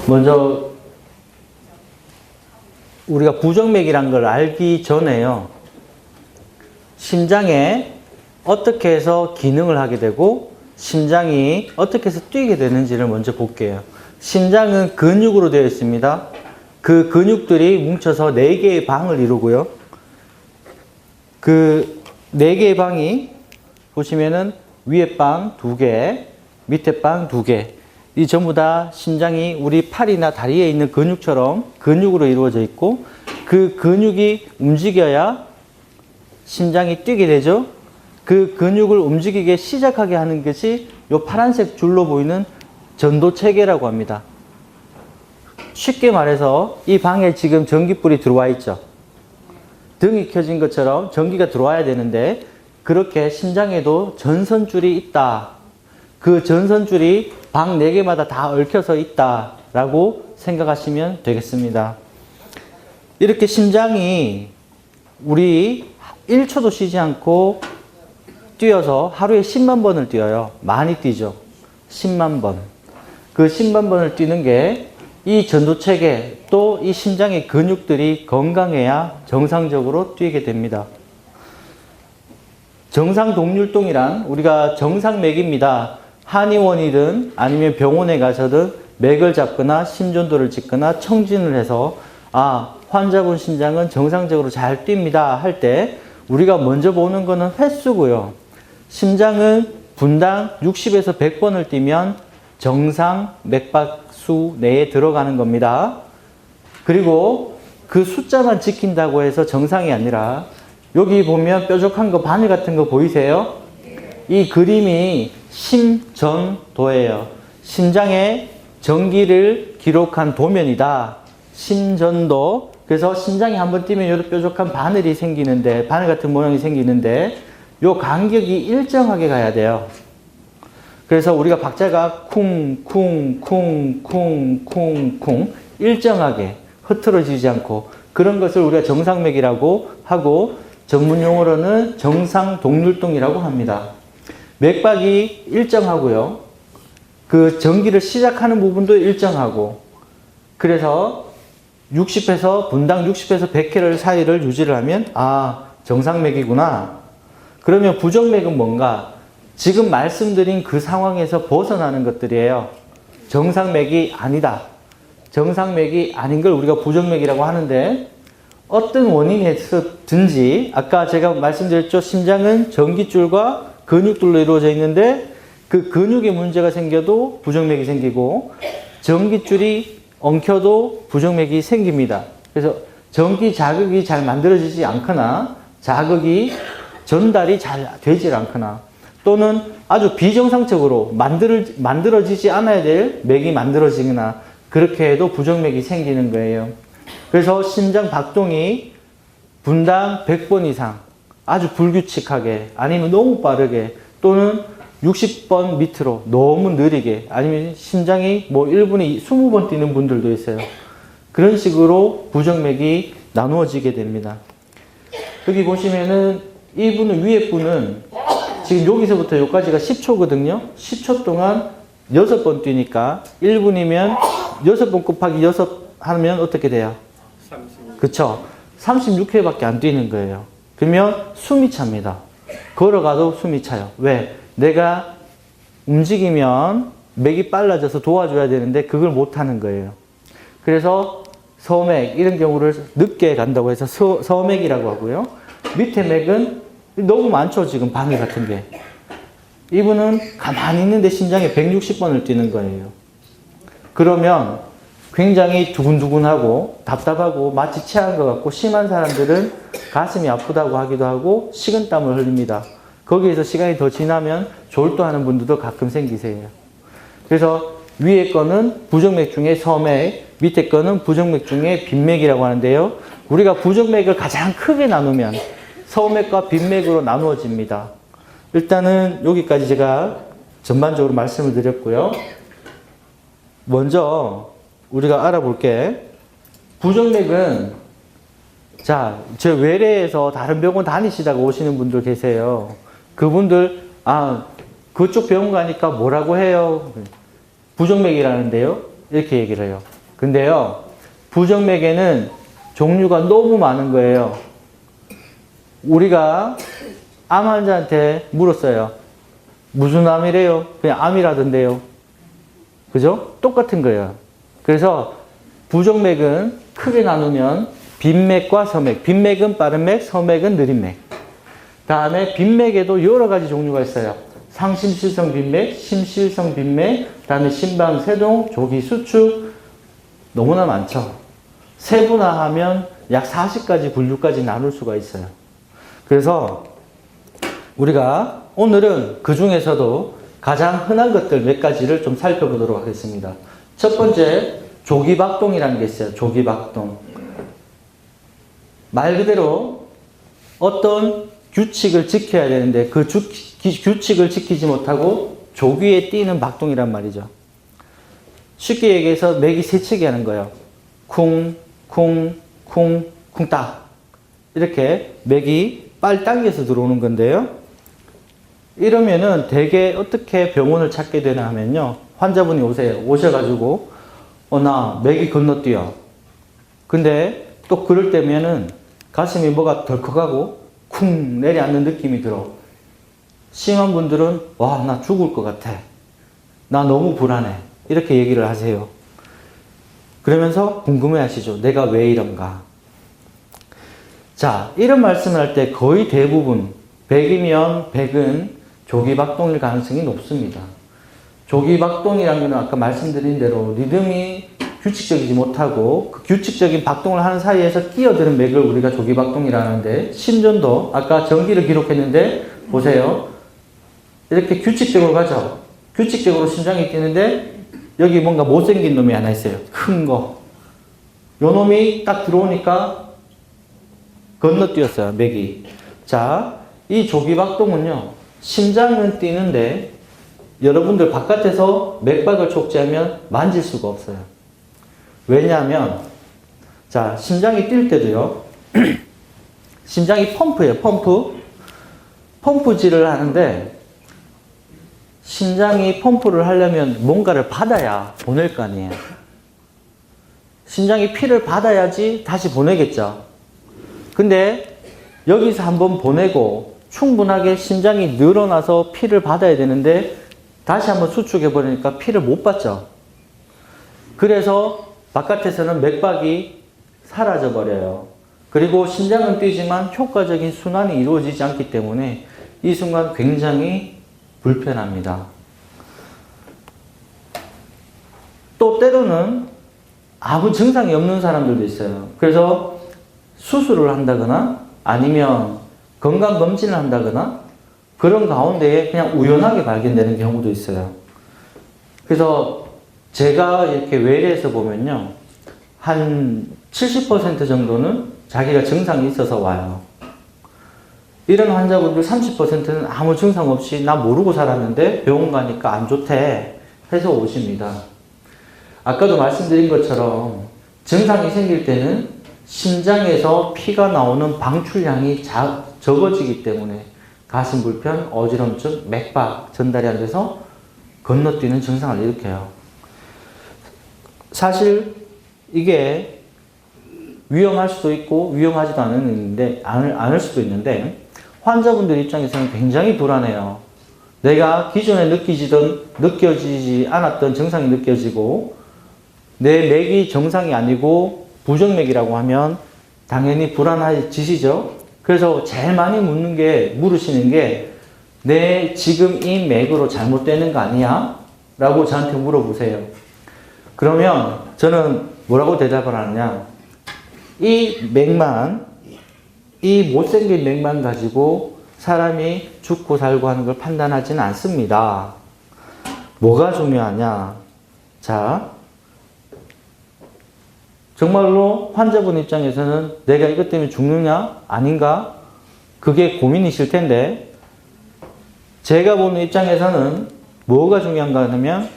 먼저 우리가 부정맥이란 걸 알기 전에요. 심장에 어떻게 해서 기능을 하게 되고 심장이 어떻게 해서 뛰게 되는지를 먼저 볼게요. 심장은 근육으로 되어 있습니다. 그 근육들이 뭉쳐서 4개의 방을 이루고요. 그 4개의 방이 보시면은 위에 방 2개, 밑에 방 2개. 이 전부 다 심장이 우리 팔이나 다리에 있는 근육처럼 근육으로 이루어져 있고 그 근육이 움직여야 심장이 뛰게 되죠. 그 근육을 움직이게 시작하게 하는 것이 이 파란색 줄로 보이는 전도체계라고 합니다. 쉽게 말해서 이 방에 지금 전기불이 들어와 있죠. 등이 켜진 것처럼 전기가 들어와야 되는데 그렇게 심장에도 전선줄이 있다. 그 전선줄이 방 4개마다 다 얽혀서 있다라고 생각하시면 되겠습니다. 이렇게 심장이 우리 1초도 쉬지 않고 뛰어서 하루에 10만 번을 뛰어요. 많이 뛰죠. 10만 번. 그 10만 번을 뛰는 게 이 전도체계 또 이 심장의 근육들이 건강해야 정상적으로 뛰게 됩니다. 정상 동율동이란 우리가 정상맥입니다. 한의원이든 아니면 병원에 가서든 맥을 잡거나 심전도를 찍거나 청진을 해서 환자분 심장은 정상적으로 잘 뜁니다 할 때 우리가 먼저 보는 거는 횟수고요. 심장은 분당 60에서 100번을 뛰면 정상 맥박수 내에 들어가는 겁니다. 그리고 그 숫자만 지킨다고 해서 정상이 아니라 여기 보면 뾰족한 거 바늘 같은 거 보이세요? 이 그림이 심전도예요. 심장의 전기를 기록한 도면이다. 심전도. 그래서 심장이 한번 뛰면 이런 뾰족한 바늘이 생기는데, 바늘 같은 모양이 생기는데 요 간격이 일정하게 가야 돼요. 그래서 우리가 박자가 쿵쿵쿵쿵쿵쿵 일정하게 흐트러지지 않고 그런 것을 우리가 정상맥이라고 하고 전문 용어로는 정상 동율동이라고 합니다. 맥박이 일정하고요. 그 전기를 시작하는 부분도 일정하고 그래서 60에서 분당 60에서 100회를 사이를 유지를 하면 정상맥이구나. 그러면 부정맥은 뭔가? 지금 말씀드린 그 상황에서 벗어나는 것들이에요. 정상맥이 아니다. 정상맥이 아닌 걸 우리가 부정맥이라고 하는데 어떤 원인에서든지 아까 제가 말씀드렸죠. 심장은 전깃줄과 근육들로 이루어져 있는데 그 근육에 문제가 생겨도 부정맥이 생기고 전깃줄이 엉켜도 부정맥이 생깁니다. 그래서 전기 자극이 잘 만들어지지 않거나 자극이 전달이 잘 되질 않거나 또는 아주 비정상적으로 만들어지지 않아야 될 맥이 만들어지거나 그렇게 해도 부정맥이 생기는 거예요. 그래서 심장 박동이 분당 100번 이상 아주 불규칙하게 아니면 너무 빠르게 또는 60번 밑으로 너무 느리게 아니면 심장이 1분에 20번 뛰는 분들도 있어요. 그런 식으로 부정맥이 나누어지게 됩니다. 여기 보시면은 이분은 위에 분은 지금 여기서부터 여기까지가 10초거든요. 10초 동안 6번 뛰니까 1분이면 6번 곱하기 6 하면 어떻게 돼요? 36. 그쵸? 36회밖에 안 뛰는 거예요. 그러면 숨이 찹니다. 걸어가도 숨이 차요. 왜? 내가 움직이면 맥이 빨라져서 도와줘야 되는데 그걸 못하는 거예요. 그래서 서맥 이런 경우를 늦게 간다고 해서 서맥이라고 하고요. 밑에 맥은 너무 많죠. 지금 바늘 같은 게. 이분은 가만히 있는데 심장에 160번을 뛰는 거예요. 그러면 굉장히 두근두근하고 답답하고 마치 체한 것 같고 심한 사람들은 가슴이 아프다고 하기도 하고 식은땀을 흘립니다. 거기에서 시간이 더 지나면 졸도하는 분들도 가끔 생기세요. 그래서 위에 거는 부정맥 중에 서맥, 밑에 거는 부정맥 중에 빈맥이라고 하는데요. 우리가 부정맥을 가장 크게 나누면 서맥과 빈맥으로 나누어집니다. 일단은 여기까지 제가 전반적으로 말씀을 드렸고요. 먼저 우리가 알아볼 게 부정맥은 제 외래에서 다른 병원 다니시다가 오시는 분들 계세요. 그분들 그쪽 병원 가니까 뭐라고 해요? 부정맥이라는데요. 이렇게 얘기를 해요. 근데요, 부정맥에는 종류가 너무 많은 거예요. 우리가 암 환자한테 물었어요. 무슨 암이래요? 그냥 암이라던데요. 그죠? 똑같은 거예요. 그래서 부정맥은 크게 나누면 빈맥과 서맥. 빈맥은 빠른 맥, 서맥은 느린 맥. 다음에 빈맥에도 여러 가지 종류가 있어요. 상심실성 빈맥, 심실성 빈맥, 다음에 심방 세동, 조기 수축. 너무나 많죠. 세분화하면 약 40가지 분류까지 나눌 수가 있어요. 그래서 우리가 오늘은 그 중에서도 가장 흔한 것들 몇 가지를 좀 살펴보도록 하겠습니다. 첫 번째, 조기박동이라는 게 있어요. 조기박동. 말 그대로 어떤 규칙을 지켜야 되는데 그 규칙을 지키지 못하고 조기에 뛰는 박동이란 말이죠. 쉽게 얘기해서 맥이 세치기 하는 거예요. 쿵, 쿵, 쿵, 쿵, 딱. 이렇게 맥이 빨리 당겨서 들어오는 건데요. 이러면은 대개 어떻게 병원을 찾게 되나 하면요. 환자분이 오셔가지고, 나 맥이 건너뛰어. 근데 또 그럴 때면은 가슴이 뭐가 덜컥하고 쿵 내려앉는 느낌이 들어. 심한 분들은, 와, 나 죽을 것 같아. 나 너무 불안해. 이렇게 얘기를 하세요. 그러면서 궁금해 하시죠. 내가 왜 이런가? 자, 이런 말씀을 할 때 거의 대부분 100이면 100은 조기박동일 가능성이 높습니다. 조기박동이라는 것은 아까 말씀드린 대로 리듬이 규칙적이지 못하고 그 규칙적인 박동을 하는 사이에서 끼어드는 맥을 우리가 조기박동이라 하는데, 심전도 아까 전기를 기록했는데 보세요. 이렇게 규칙적으로 가죠. 규칙적으로 심장이 뛰는데 여기 뭔가 못생긴 놈이 하나 있어요. 큰 거. 요 놈이 딱 들어오니까 건너뛰었어요. 맥이. 자, 이 조기박동은요. 심장은 뛰는데 여러분들 바깥에서 맥박을 촉지하면 만질 수가 없어요. 왜냐하면 자, 심장이 뛸 때도요. 심장이 펌프예요. 펌프질을 하는데 심장이 펌프를 하려면 뭔가를 받아야 보낼 거 아니에요. 심장이 피를 받아야지 다시 보내겠죠. 근데 여기서 한번 보내고 충분하게 심장이 늘어나서 피를 받아야 되는데 다시 한번 수축해 버리니까 피를 못 받죠. 그래서 바깥에서는 맥박이 사라져 버려요. 그리고 심장은 뛰지만 효과적인 순환이 이루어지지 않기 때문에 이 순간 굉장히 불편합니다. 또 때로는 아무 증상이 없는 사람들도 있어요. 그래서 수술을 한다거나 아니면 건강검진을 한다거나 그런 가운데에 그냥 우연하게 발견되는 경우도 있어요. 그래서 제가 이렇게 외래에서 보면요. 한 70% 정도는 자기가 증상이 있어서 와요. 이런 환자분들 30%는 아무 증상 없이 나 모르고 살았는데 병원 가니까 안 좋대 해서 오십니다. 아까도 말씀드린 것처럼 증상이 생길 때는 심장에서 피가 나오는 방출량이 적어지기 때문에 가슴 불편, 어지럼증, 맥박 전달이 안 돼서 건너뛰는 증상을 일으켜요. 사실 이게 위험할 수도 있고 위험하지도 않을 수도 있는데 환자분들 입장에서는 굉장히 불안해요. 내가 기존에 느껴지지 않았던 증상이 느껴지고 내 맥이 정상이 아니고 부정맥이라고 하면 당연히 불안해지시죠. 그래서 제일 많이 물으시는 게 내 지금 이 맥으로 잘못되는 거 아니야? 라고 저한테 물어보세요. 그러면 저는 뭐라고 대답을 하느냐? 이 맥만, 이 못생긴 맥만 가지고 사람이 죽고 살고 하는 걸 판단하지는 않습니다. 뭐가 중요하냐? 자, 정말로 환자분 입장에서는 내가 이것 때문에 죽느냐? 아닌가? 그게 고민이실 텐데, 제가 보는 입장에서는 뭐가 중요한가 하면,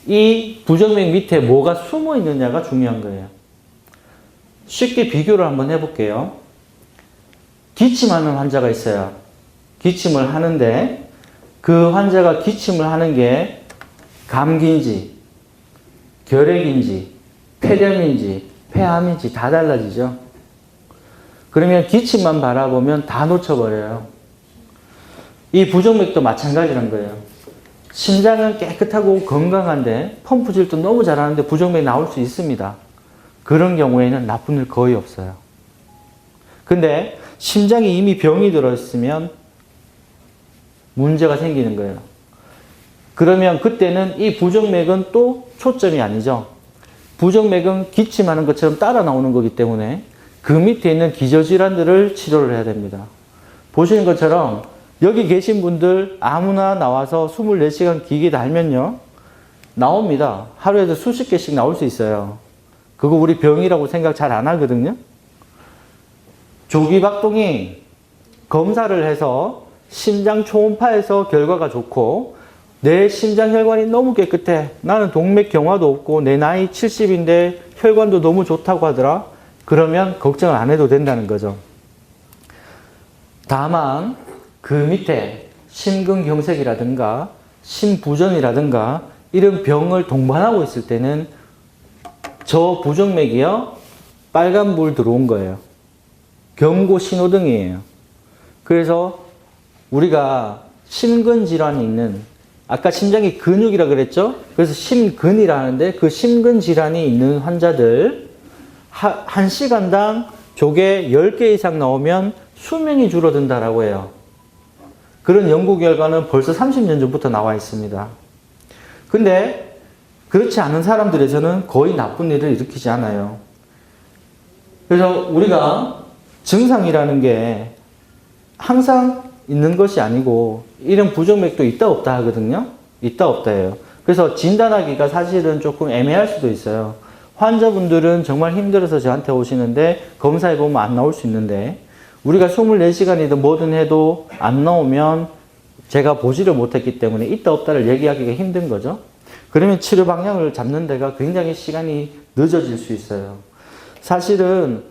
이 부정맥 밑에 뭐가 숨어 있느냐가 중요한 거예요. 쉽게 비교를 한번 해볼게요. 기침하는 환자가 있어요. 기침을 하는데, 그 환자가 기침을 하는 게 감기인지, 결핵인지, 폐렴인지, 폐암인지 다 달라지죠. 그러면 기침만 바라보면 다 놓쳐버려요. 이 부정맥도 마찬가지란 거예요. 심장은 깨끗하고 건강한데 펌프질도 너무 잘하는데 부정맥 나올 수 있습니다. 그런 경우에는 나쁜 일 거의 없어요. 근데 심장에 이미 병이 들어있으면 문제가 생기는 거예요. 그러면 그때는 이 부정맥은 또 초점이 아니죠. 부정맥은 기침하는 것처럼 따라 나오는 거기 때문에 그 밑에 있는 기저질환들을 치료를 해야 됩니다. 보시는 것처럼 여기 계신 분들 아무나 나와서 24시간 기계 달면요. 나옵니다. 하루에도 수십 개씩 나올 수 있어요. 그거 우리 병이라고 생각 잘 안 하거든요. 조기박동이 검사를 해서 심장 초음파에서 결과가 좋고 내 심장 혈관이 너무 깨끗해. 나는 동맥 경화도 없고 내 나이 70인데 혈관도 너무 좋다고 하더라. 그러면 걱정을 안 해도 된다는 거죠. 다만 그 밑에 심근경색이라든가 심부전이라든가 이런 병을 동반하고 있을 때는 저 부정맥이요. 빨간불 들어온 거예요. 경고 신호등이에요. 그래서 우리가 심근질환이 있는 아까 심장이 근육이라 그랬죠? 그래서 심근이라는데 그 심근질환이 있는 환자들 1시간당 조개 10개 이상 나오면 수명이 줄어든다라고 해요. 그런 연구 결과는 벌써 30년 전부터 나와 있습니다. 근데 그렇지 않은 사람들에서는 거의 나쁜 일을 일으키지 않아요. 그래서 우리가 증상이라는 게 항상 있는 것이 아니고 이런 부정맥도 있다 없다 하거든요. 있다 없다 해요. 그래서 진단하기가 사실은 조금 애매할 수도 있어요. 환자분들은 정말 힘들어서 저한테 오시는데 검사해보면 안 나올 수 있는데 우리가 24시간이든 뭐든 해도 안 나오면 제가 보지를 못했기 때문에 있다 없다를 얘기하기가 힘든 거죠. 그러면 치료 방향을 잡는 데가 굉장히 시간이 늦어질 수 있어요. 사실은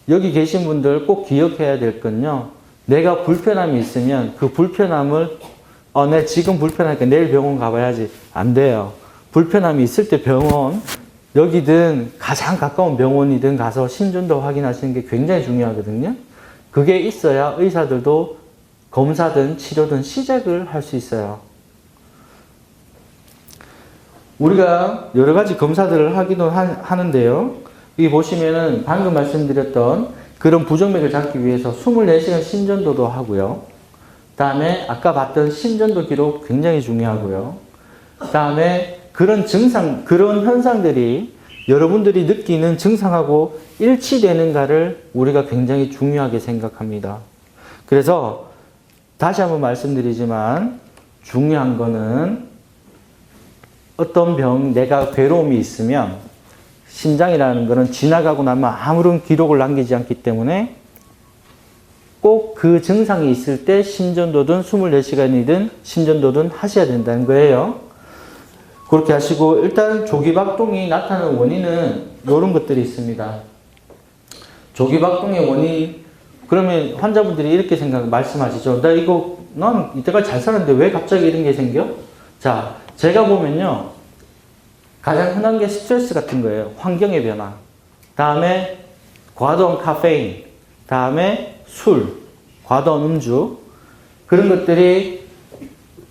여기 계신 분들 꼭 기억해야 될 건요. 내가 불편함이 있으면 그 불편함을 내 지금 불편하니까 내일 병원 가봐야지. 안 돼요. 불편함이 있을 때 병원 여기든 가장 가까운 병원이든 가서 심전도 확인하시는 게 굉장히 중요하거든요. 그게 있어야 의사들도 검사든 치료든 시작을 할 수 있어요. 우리가 여러 가지 검사들을 하기도 하는데요. 여기 보시면은 방금 말씀드렸던 그런 부정맥을 잡기 위해서 24시간 심전도도 하고요. 다음에 아까 봤던 심전도 기록 굉장히 중요하고요. 다음에 그런 증상, 그런 현상들이 여러분들이 느끼는 증상하고 일치되는가를 우리가 굉장히 중요하게 생각합니다. 그래서 다시 한번 말씀드리지만 중요한 거는 어떤 병, 내가 괴로움이 있으면 심장이라는 거는 지나가고 나면 아무런 기록을 남기지 않기 때문에 꼭 그 증상이 있을 때 심전도든 24시간이든 심전도든 하셔야 된다는 거예요. 그렇게 하시고 일단 조기박동이 나타나는 원인은 이런 것들이 있습니다. 조기박동의 원인 그러면 환자분들이 이렇게 말씀하시죠. 난 이때까지 잘 살았는데 왜 갑자기 이런 게 생겨? 자, 제가 보면요. 가장 흔한 게 스트레스 같은 거예요. 환경의 변화. 다음에 과도한 카페인. 다음에 술. 과도한 음주. 그런 것들이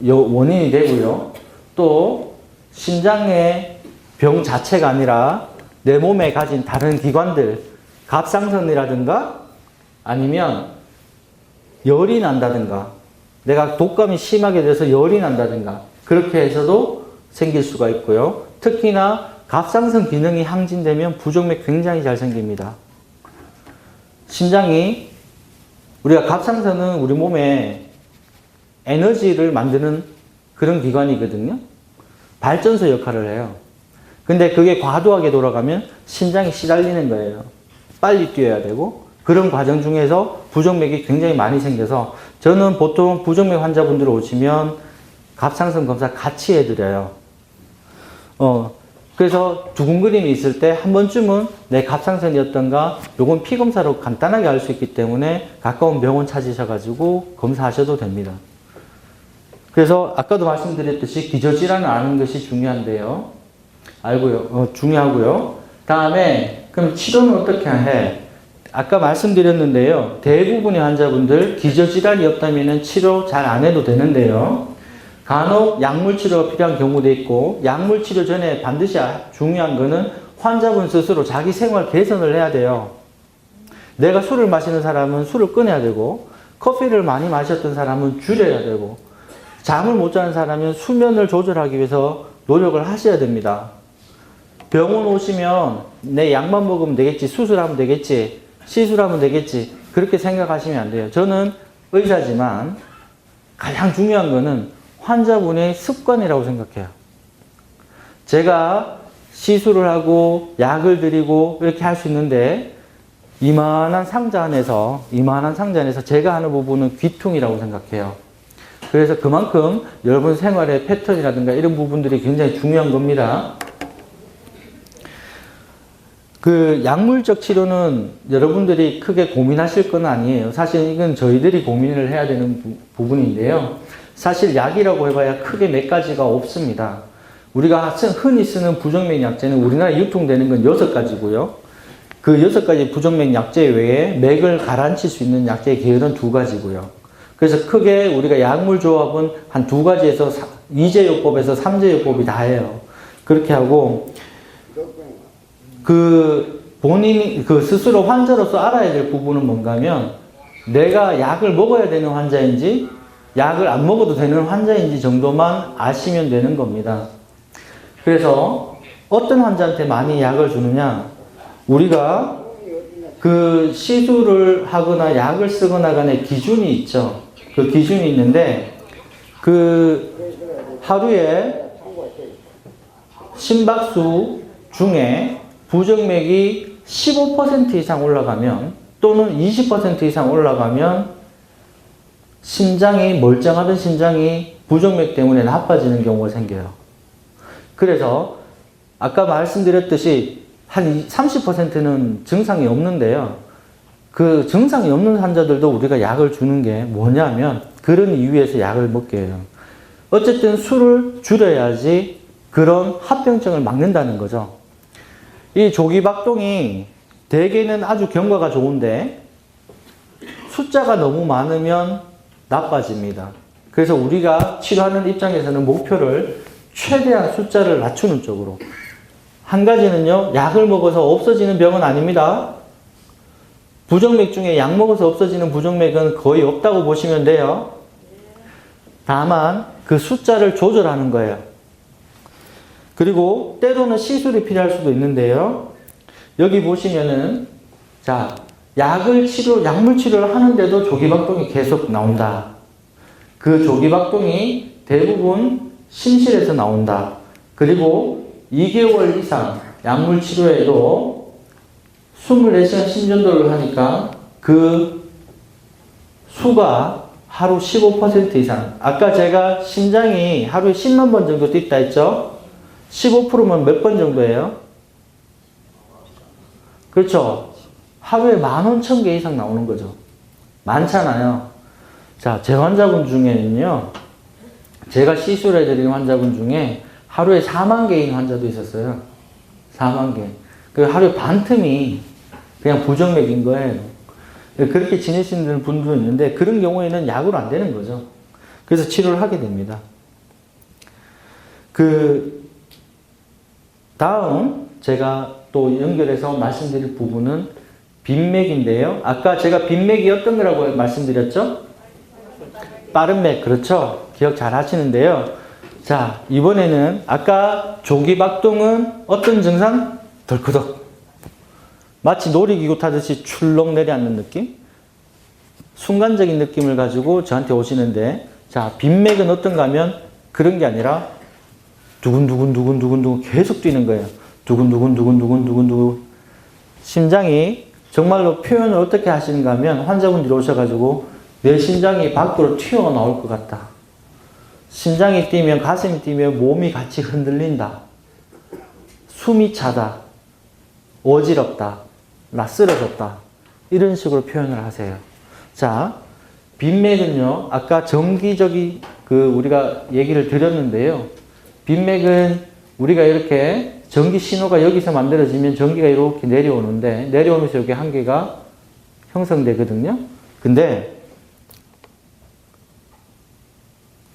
원인이 되고요. 또 심장의 병 자체가 아니라 내 몸에 가진 다른 기관들, 갑상선이라든가 아니면 열이 난다든가 내가 독감이 심하게 돼서 열이 난다든가 그렇게 해서도 생길 수가 있고요. 특히나 갑상선 기능이 항진되면 부정맥 굉장히 잘 생깁니다. 심장이 우리가 갑상선은 우리 몸에 에너지를 만드는 그런 기관이거든요. 발전소 역할을 해요. 근데 그게 과도하게 돌아가면 심장이 시달리는 거예요. 빨리 뛰어야 되고 그런 과정 중에서 부정맥이 굉장히 많이 생겨서 저는 보통 부정맥 환자분들 오시면 갑상선 검사 같이 해드려요. 그래서 두근거림이 있을 때 한 번쯤은 내 갑상선이었던가 요건 피검사로 간단하게 알 수 있기 때문에 가까운 병원 찾으셔가지고 검사하셔도 됩니다. 그래서 아까도 말씀드렸듯이 기저질환을 아는 것이 중요한데요. 알고요. 중요하고요. 다음에 그럼 치료는 어떻게 해? 아까 말씀드렸는데요. 대부분의 환자분들 기저질환이 없다면 치료 잘 안 해도 되는데요. 간혹 약물 치료가 필요한 경우도 있고 약물 치료 전에 반드시 중요한 거는 환자분 스스로 자기 생활 개선을 해야 돼요. 내가 술을 마시는 사람은 술을 끊어야 되고 커피를 많이 마셨던 사람은 줄여야 되고 잠을 못 자는 사람은 수면을 조절하기 위해서 노력을 하셔야 됩니다. 병원 오시면 내 약만 먹으면 되겠지, 수술하면 되겠지, 시술하면 되겠지 그렇게 생각하시면 안 돼요. 저는 의사지만 가장 중요한 거는 환자분의 습관이라고 생각해요. 제가 시술을 하고 약을 드리고 이렇게 할 수 있는데 이만한 상자 안에서 제가 하는 부분은 귀퉁이라고 생각해요. 그래서 그만큼 여러분 생활의 패턴이라든가 이런 부분들이 굉장히 중요한 겁니다. 그 약물적 치료는 여러분들이 크게 고민하실 건 아니에요. 사실 이건 저희들이 고민을 해야 되는 부분인데요. 사실 약이라고 해봐야 크게 몇 가지가 없습니다. 우리가 흔히 쓰는 부정맥 약제는 우리나라에 유통되는 건 6가지고요. 그 6가지 부정맥 약제 외에 맥을 가라앉힐 수 있는 약제의 계열은 2가지고요. 그래서 크게 우리가 약물 조합은 한 2가지에서 2제요법에서 3제요법이 다예요. 그렇게 하고 본인이 스스로 환자로서 알아야 될 부분은 뭔가 하면 내가 약을 먹어야 되는 환자인지 약을 안 먹어도 되는 환자인지 정도만 아시면 되는 겁니다. 그래서 어떤 환자한테 많이 약을 주느냐, 우리가 그 시술을 하거나 약을 쓰거나 간에 기준이 있죠. 그 기준이 있는데 그 하루에 심박수 중에 부정맥이 15% 이상 올라가면 또는 20% 이상 올라가면 심장이 멀쩡하던 심장이 부정맥 때문에 나빠지는 경우가 생겨요. 그래서 아까 말씀드렸듯이 한 30%는 증상이 없는데요. 그 증상이 없는 환자들도 우리가 약을 주는 게 뭐냐면 그런 이유에서 약을 먹게 해요. 어쨌든 술을 줄여야지 그런 합병증을 막는다는 거죠. 이 조기박동이 대개는 아주 경과가 좋은데 숫자가 너무 많으면 나빠집니다. 그래서 우리가 치료하는 입장에서는 목표를 최대한 숫자를 낮추는 쪽으로. 한 가지는요, 약을 먹어서 없어지는 병은 아닙니다. 부정맥 중에 약 먹어서 없어지는 부정맥은 거의 없다고 보시면 돼요. 다만 그 숫자를 조절하는 거예요. 그리고 때로는 시술이 필요할 수도 있는데요. 여기 보시면은 자, 약물 치료를 하는데도 조기박동이 계속 나온다. 그 조기박동이 대부분 심실에서 나온다. 그리고 2개월 이상 약물 치료에도 24시간 심전도를 하니까 그 수가 하루 15% 이상. 아까 제가 심장이 하루에 10만 번 정도 뛴다 했죠? 15%면 몇 번 정도예요? 그렇죠. 하루에 11,000개 이상 나오는 거죠. 많잖아요. 자, 제 환자분 중에는요, 제가 시술해드리는 환자분 중에 하루에 4만 개인 환자도 있었어요. 4만 개. 그 하루에 반 틈이 그냥 부정맥인 거예요. 그렇게 지내시는 분도 있는데 그런 경우에는 약으로 안 되는 거죠. 그래서 치료를 하게 됩니다. 다음 제가 또 연결해서 말씀드릴 부분은 빈맥인데요. 아까 제가 빈맥이 어떤 거라고 말씀드렸죠? 빠른 맥, 그렇죠? 기억 잘 하시는데요. 자, 이번에는 아까 조기박동은 어떤 증상? 덜크덕. 마치 놀이기구 타듯이 출렁 내려앉는 느낌? 순간적인 느낌을 가지고 저한테 오시는데, 자, 빈맥은 어떤가 하면 그런 게 아니라 두근두근 계속 뛰는 거예요. 두근두근. 심장이 정말로 표현을 어떻게 하시는가 하면 환자분들이 오셔가지고 내 심장이 밖으로 튀어나올 것 같다. 심장이 뛰면, 가슴이 뛰면 몸이 같이 흔들린다. 숨이 차다. 어지럽다. 나 쓰러졌다. 이런 식으로 표현을 하세요. 자, 빈맥은요, 아까 정기적인 우리가 얘기를 드렸는데요. 빈맥은 우리가 이렇게 전기 신호가 여기서 만들어지면 전기가 이렇게 내려오는데 내려오면서 여기 한 개가 형성되거든요. 근데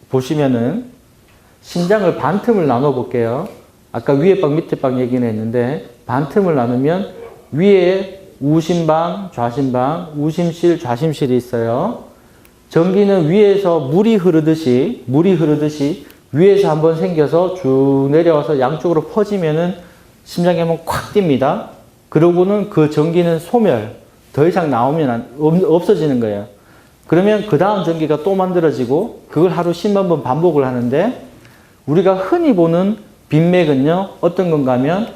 보시면은 심장을 반틈을 나눠 볼게요. 아까 위에 방 밑에 방 얘기는 했는데 반틈을 나누면 위에 우심방, 좌심방, 우심실, 좌심실이 있어요. 전기는 위에서 물이 흐르듯이 위에서 한번 생겨서 쭉 내려와서 양쪽으로 퍼지면은 심장이 한번 콱 뜁니다. 그러고는 그 전기는 소멸, 더 이상 나오면 없어지는 거예요. 그러면 그 다음 전기가 또 만들어지고 그걸 하루 10만 번 반복을 하는데 우리가 흔히 보는 빈맥은요, 어떤 건가 하면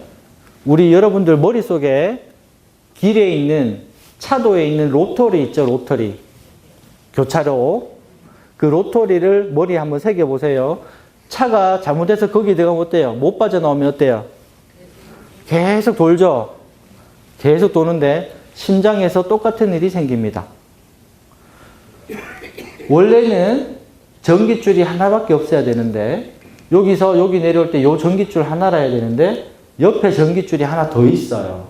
우리 여러분들 머릿속에 길에 있는 차도에 있는 로터리 있죠, 로터리. 교차로. 그 로터리를 머리에 한번 새겨보세요. 차가 잘못해서 거기 들어가면 어때요? 못 빠져나오면 어때요? 계속 돌죠? 계속 도는데 심장에서 똑같은 일이 생깁니다. 원래는 전깃줄이 하나밖에 없어야 되는데 여기서 여기 내려올 때 요 전깃줄 하나라야 되는데 옆에 전깃줄이 하나 더 있어요.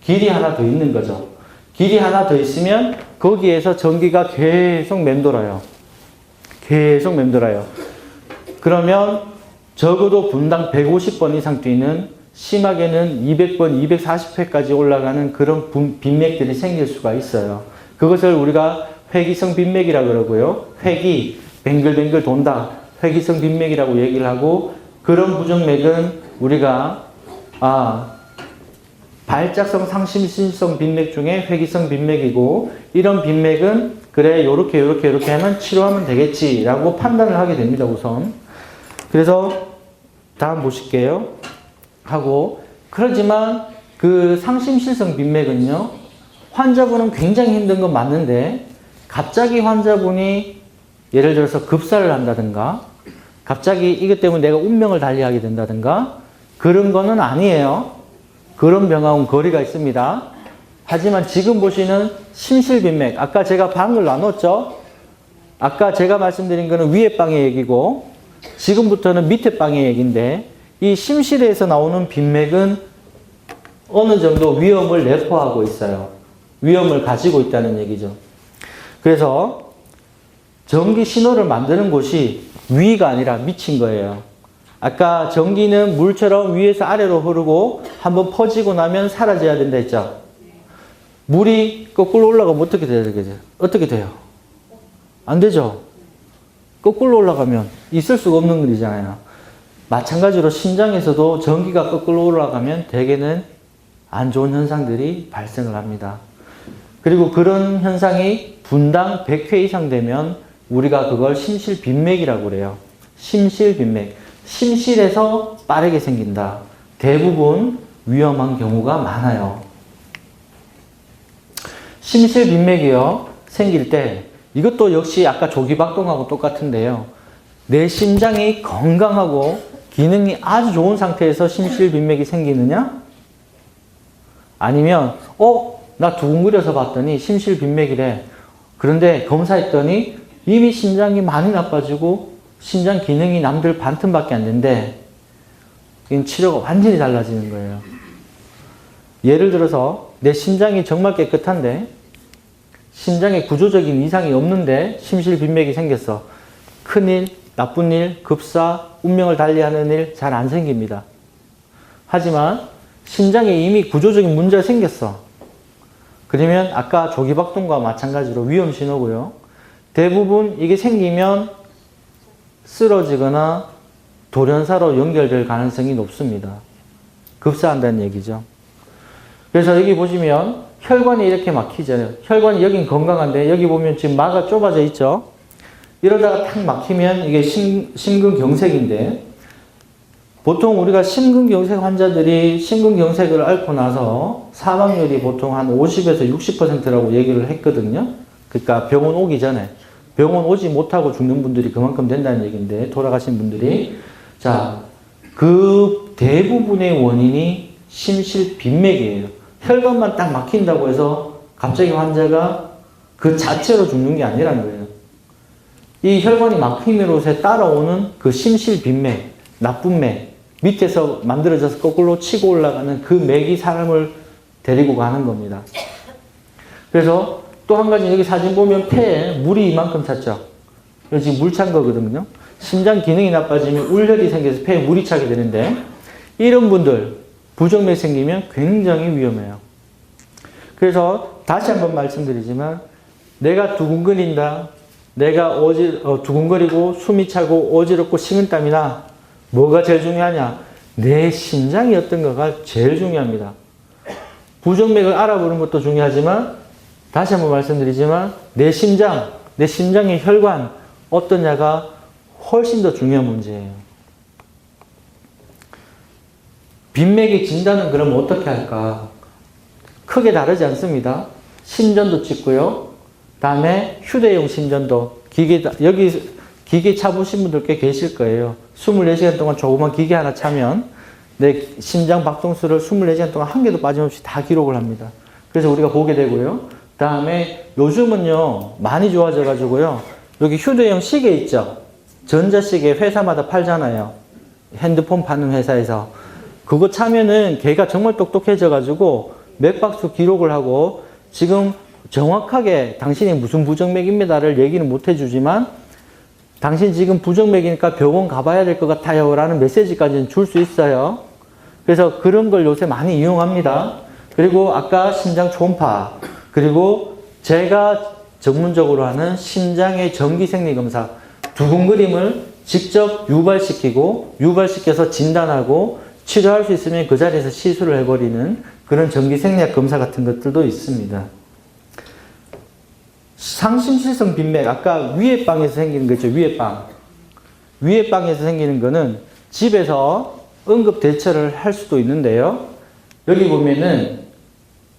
길이 하나 더 있는 거죠. 길이 하나 더 있으면 거기에서 전기가 계속 맴돌아요. 계속 맴돌아요. 그러면 적어도 분당 150번 이상 뛰는 심하게는 200번, 240회까지 올라가는 그런 빈맥들이 생길 수가 있어요. 그것을 우리가 회기성 빈맥이라고 그러고요. 회기, 뱅글뱅글 돈다. 회기성 빈맥이라고 얘기를 하고 그런 부정맥은 우리가 발작성 상심신성 빈맥 중에 회기성 빈맥이고 이런 빈맥은 그래 요렇게 하면 치료하면 되겠지라고 판단을 하게 됩니다. 우선. 그래서 다음 보실게요. 하고 그렇지만 그 상심실성 빈맥은요. 환자분은 굉장히 힘든 건 맞는데 갑자기 환자분이 예를 들어서 급사를 한다든가 갑자기 이것 때문에 내가 운명을 달리하게 된다든가 그런 거는 아니에요. 그런 병하고는 거리가 있습니다. 하지만 지금 보시는 심실빈맥, 아까 제가 방을 나눴죠? 아까 제가 말씀드린 거는 위에 방의 얘기고 지금부터는 밑에 방의 얘기인데 이 심실에서 나오는 빈맥은 어느 정도 위험을 내포하고 있어요. 위험을 가지고 있다는 얘기죠. 그래서 전기 신호를 만드는 곳이 위가 아니라 밑인 거예요. 아까 전기는 물처럼 위에서 아래로 흐르고 한번 퍼지고 나면 사라져야 된다 했죠. 물이 거꾸로 올라가면 어떻게 되죠? 어떻게 돼요? 안 되죠. 거꾸로 올라가면 있을 수가 없는 일이잖아요. 마찬가지로 심장에서도 전기가 거꾸로 올라가면 대개는 안 좋은 현상들이 발생을 합니다. 그리고 그런 현상이 분당 100회 이상 되면 우리가 그걸 심실빈맥이라고 그래요. 심실빈맥. 심실에서 빠르게 생긴다. 대부분 위험한 경우가 많아요. 심실빈맥이요. 생길 때 이것도 역시 아까 조기박동하고 똑같은데요. 내 심장이 건강하고 기능이 아주 좋은 상태에서 심실빈맥이 생기느냐? 아니면 나 두근거려서 봤더니 심실빈맥이래. 그런데 검사했더니 이미 심장이 많이 나빠지고 심장 기능이 남들 반틈밖에 안 된대. 이건 치료가 완전히 달라지는 거예요. 예를 들어서 내 심장이 정말 깨끗한데 심장에 구조적인 이상이 없는데 심실빈맥이 생겼어. 큰일, 나쁜 일, 급사, 운명을 달리하는 일 잘 안 생깁니다. 하지만 심장에 이미 구조적인 문제가 생겼어. 그러면 아까 조기박동과 마찬가지로 위험 신호고요. 대부분 이게 생기면 쓰러지거나 돌연사로 연결될 가능성이 높습니다. 급사한다는 얘기죠. 그래서 여기 보시면 혈관이 이렇게 막히잖아요. 혈관이 여긴 건강한데 여기 보면 지금 막아 좁아져 있죠. 이러다가 탁 막히면 이게 심근경색인데 보통 우리가 심근경색 환자들이 심근경색을 앓고 나서 사망률이 보통 한 50에서 60%라고 얘기를 했거든요. 그러니까 병원 오기 전에. 병원 오지 못하고 죽는 분들이 그만큼 된다는 얘기인데 돌아가신 분들이 자, 그 대부분의 원인이 심실빈맥이에요. 혈관만 딱 막힌다고 해서 갑자기 환자가 그 자체로 죽는 게 아니라는 거예요. 이 혈관이 막힘으로써 따라오는 그 심실빈맥, 나쁜 맥, 밑에서 만들어져서 거꾸로 치고 올라가는 그 맥이 사람을 데리고 가는 겁니다. 그래서 또 한 가지 여기 사진 보면 폐에 물이 이만큼 찼죠. 여기 지금 물 찬 거거든요. 심장 기능이 나빠지면 울혈이 생겨서 폐에 물이 차게 되는데 이런 분들 부정맥 생기면 굉장히 위험해요. 그래서 다시 한번 말씀드리지만 내가 두근거린다. 내가 두근거리고 숨이 차고 어지럽고 식은땀이 나. 뭐가 제일 중요하냐? 내 심장이 어떤가가 제일 중요합니다. 부정맥을 알아보는 것도 중요하지만 다시 한번 말씀드리지만 내 심장의 혈관 어떠냐가 훨씬 더 중요한 문제예요. 빈맥의 진단은 그럼 어떻게 할까? 크게 다르지 않습니다. 심전도 찍고요. 다음에 휴대용 심전도 여기 기계 차보신 분들 꽤 계실 거예요. 24시간 동안 조그만 기계 하나 차면 내 심장 박동수를 24시간 동안 한 개도 빠짐없이 다 기록을 합니다. 그래서 우리가 보게 되고요. 다음에 요즘은요 많이 좋아져 가지고요. 여기 휴대용 시계 있죠. 전자시계 회사마다 팔잖아요. 핸드폰 파는 회사에서. 그거 차면은 걔가 정말 똑똑해져 가지고 맥박수 기록을 하고 지금 정확하게 당신이 무슨 부정맥입니다를 얘기는 못 해주지만 당신 지금 부정맥이니까 병원 가봐야 될 것 같아요 라는 메시지까지는 줄 수 있어요. 그래서 그런 걸 요새 많이 이용합니다. 그리고 아까 심장 초음파, 그리고 제가 전문적으로 하는 심장의 전기생리 검사, 두근거림을 직접 유발시켜서 진단하고 치료할 수 있으면 그 자리에서 시술을 해버리는 그런 전기생리학 검사 같은 것들도 있습니다. 상심실성 빈맥, 아까 위에 방에서 생기는 거 있죠. 위에 방에서 생기는 거는 집에서 응급 대처를 할 수도 있는데요. 여기 보면은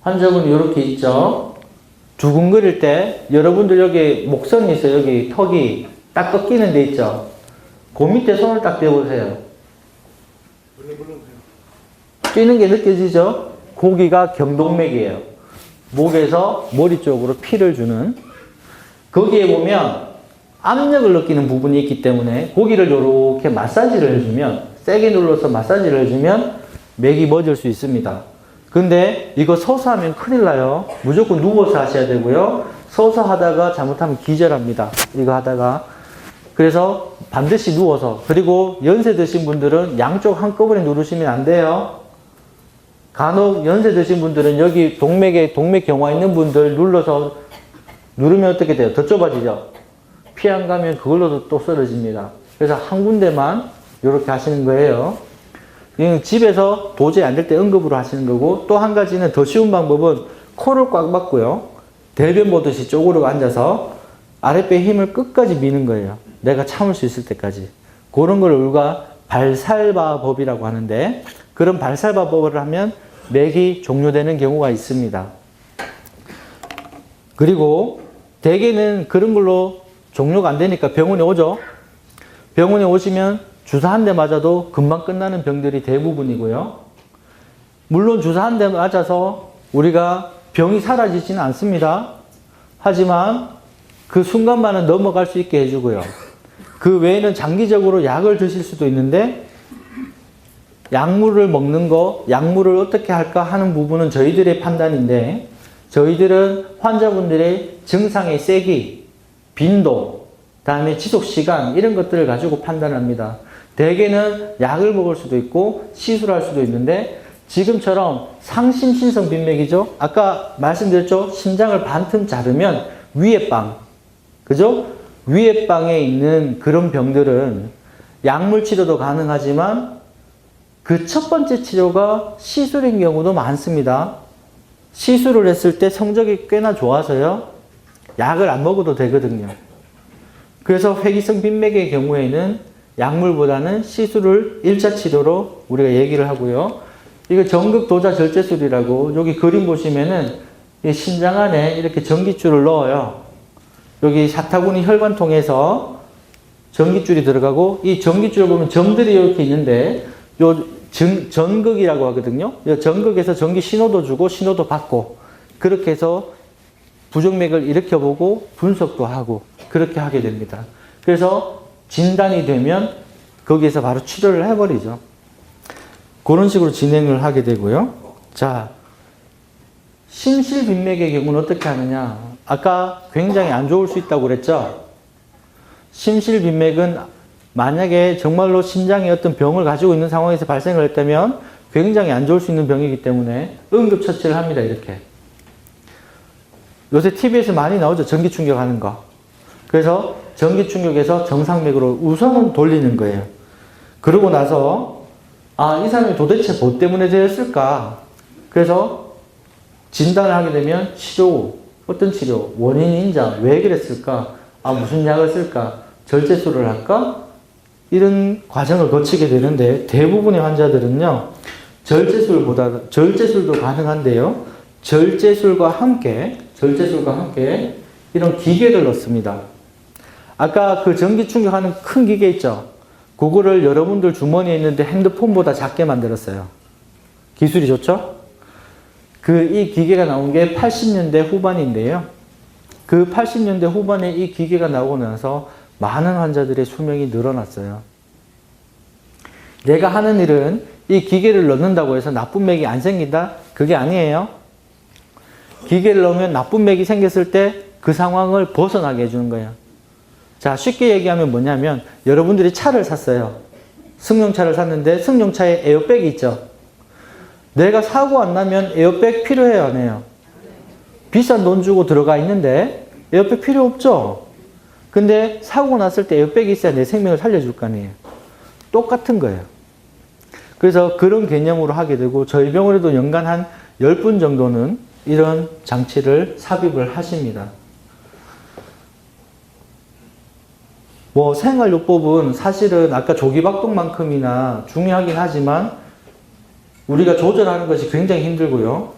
환자분이 이렇게 있죠. 두근거릴 때 여러분들 여기 목선이 있어요. 여기 턱이 딱 꺾이는 데 있죠. 그 밑에 손을 딱 대보세요. 뛰는 게 느껴지죠? 거기가 경동맥이에요. 목에서 머리 쪽으로 피를 주는. 거기에 보면 압력을 느끼는 부분이 있기 때문에 거기를 이렇게 마사지를 해주면, 세게 눌러서 마사지를 해주면 맥이 멎을 수 있습니다. 근데 이거 서서 하면 큰일 나요. 무조건 누워서 하셔야 되고요. 서서 하다가 잘못하면 기절합니다. 이거 하다가. 그래서 반드시 누워서. 그리고 연세 드신 분들은 양쪽 한꺼번에 누르시면 안 돼요. 간혹 연세 드신 분들은 여기 동맥 경화 있는 분들 누르면 어떻게 돼요? 더 좁아지죠? 피 안 가면 그걸로도 또 쓰러집니다. 그래서 한 군데만 이렇게 하시는 거예요. 이건 집에서 도저히 안 될 때 응급으로 하시는 거고, 또 한 가지는 더 쉬운 방법은 코를 꽉 막고요. 대변 보듯이 쪼그리고 앉아서 아랫배에 힘을 끝까지 미는 거예요. 내가 참을 수 있을 때까지. 그런 걸 우리가 발살바법이라고 하는데, 그런 발살바법을 하면 맥이 종료되는 경우가 있습니다. 그리고 대개는 그런 걸로 종료가 안 되니까 병원에 오죠. 병원에 오시면 주사 한 대 맞아도 금방 끝나는 병들이 대부분이고요. 물론 주사 한 대 맞아서 우리가 병이 사라지지는 않습니다. 하지만 그 순간만은 넘어갈 수 있게 해주고요. 그 외에는 장기적으로 약을 드실 수도 있는데, 약물을 먹는 거, 약물을 어떻게 할까 하는 부분은 저희들의 판단인데, 저희들은 환자분들의 증상의 세기, 빈도, 다음에 지속 시간 이런 것들을 가지고 판단합니다. 대개는 약을 먹을 수도 있고 시술할 수도 있는데, 지금처럼 상심신성 빈맥이죠. 아까 말씀드렸죠. 심장을 반틈 자르면 위에 빵, 그죠? 위에 빵에 있는 그런 병들은 약물 치료도 가능하지만 그 첫 번째 치료가 시술인 경우도 많습니다. 시술을 했을 때 성적이 꽤나 좋아서요. 약을 안 먹어도 되거든요. 그래서 회기성 빈맥의 경우에는 약물보다는 시술을 1차 치료로 우리가 얘기를 하고요. 이거 전극 도자 절제술이라고, 여기 그림 보시면은 이 심장 안에 이렇게 전기줄을 넣어요. 여기 사타구니 혈관통에서 전기줄이 들어가고, 이 전기줄 보면 점들이 이렇게 있는데 요 전극이라고 하거든요. 전극에서 전기 신호도 주고 신호도 받고, 그렇게 해서 부정맥을 일으켜보고 분석도 하고 그렇게 하게 됩니다. 그래서 진단이 되면 거기에서 바로 치료를 해버리죠. 그런 식으로 진행을 하게 되고요. 자, 심실빈맥의 경우는 어떻게 하느냐. 아까 굉장히 안 좋을 수 있다고 그랬죠. 심실빈맥은 만약에 정말로 심장에 어떤 병을 가지고 있는 상황에서 발생을 했다면 굉장히 안 좋을 수 있는 병이기 때문에 응급처치를 합니다. 이렇게. 요새 TV에서 많이 나오죠. 전기충격 하는 거. 그래서 전기충격에서 정상맥으로 우선은 돌리는 거예요. 그러고 나서 이 사람이 도대체 뭐 때문에 되었을까? 그래서 진단을 하게 되면 치료, 어떤 치료, 원인 인자, 왜 그랬을까? 무슨 약을 쓸까? 절제술을 할까? 이런 과정을 거치게 되는데 대부분의 환자들은요. 절제술도 가능한데요. 절제술과 함께 이런 기계를 넣습니다. 아까 그 전기 충격하는 큰 기계 있죠? 그거를 여러분들 주머니에 있는데 핸드폰보다 작게 만들었어요. 기술이 좋죠? 이 기계가 나온 게 80년대 후반인데요. 그 80년대 후반에 이 기계가 나오고 나서 많은 환자들의 수명이 늘어났어요. 내가 하는 일은 이 기계를 넣는다고 해서 나쁜 맥이 안 생긴다? 그게 아니에요. 기계를 넣으면 나쁜 맥이 생겼을 때 그 상황을 벗어나게 해주는 거예요. 자, 쉽게 얘기하면 뭐냐면 여러분들이 차를 샀어요. 승용차를 샀는데 승용차에 에어백이 있죠. 내가 사고 안 나면 에어백 필요해요, 안 해요? 비싼 돈 주고 들어가 있는데 에어백 필요 없죠? 근데 사고 났을 때 에어백이 있어야 내 생명을 살려줄 거 아니에요? 똑같은 거예요. 그래서 그런 개념으로 하게 되고 저희 병원에도 연간 한 10분 정도는 이런 장치를 삽입을 하십니다. 생활요법은 사실은 아까 조기박동만큼이나 중요하긴 하지만 우리가 조절하는 것이 굉장히 힘들고요.